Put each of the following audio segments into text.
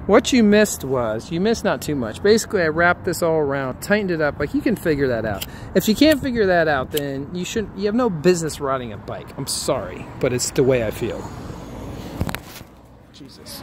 What you missed was, you missed not too much. Basically, I wrapped this all around, tightened it up. Like, you can figure that out. If you can't figure that out, then you have no business riding a bike. I'm sorry, but it's the way I feel. Jesus.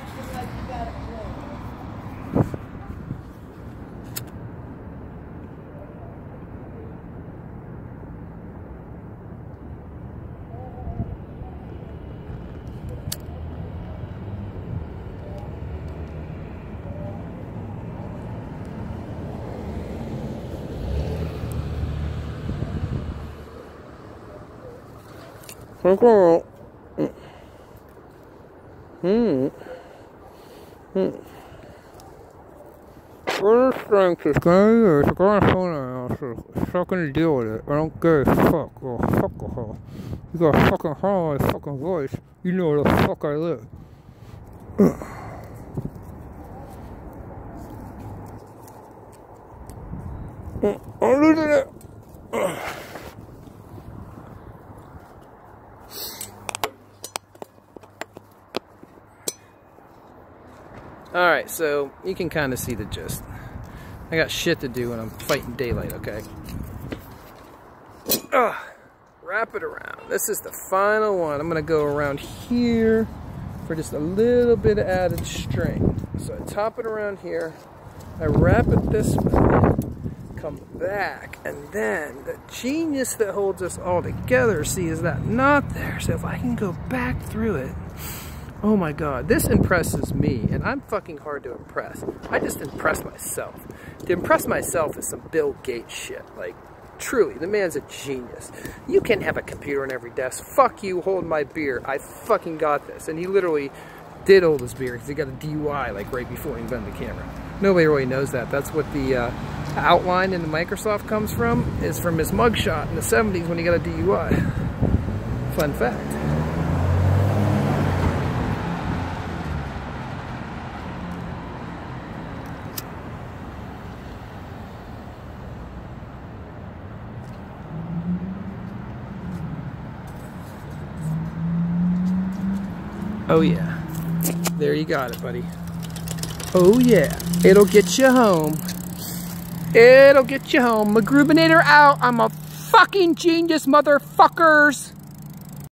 What strength is going to fucking deal with it. I don't give a fuck. Oh, fuck a hole. You got a fucking hole in my fucking voice. You know where the fuck I live. I'm losing it. Alright, so you can kind of see the gist. I got shit to do when I'm fighting daylight, okay? Wrap it around. This is the final one. I'm going to go around here for just a little bit of added strength. So I top it around here. I wrap it this way. Come back. And then the genius that holds us all together, see, is that knot there. So if I can go back through it. Oh my God, this impresses me, and I'm fucking hard to impress. I just impress myself. To impress myself is some Bill Gates shit. Like, truly, the man's a genius. You can't have a computer on every desk. Fuck you, hold my beer. I fucking got this. And he literally did hold his beer because he got a DUI like right before he invented the camera. Nobody really knows that. That's what the outline in the Microsoft comes from, is from his mugshot in the 70s when he got a DUI. Fun fact. Oh yeah, there you got it, buddy. Oh yeah, it'll get you home. It'll get you home. McGrubinator out. I'm a fucking genius, motherfuckers.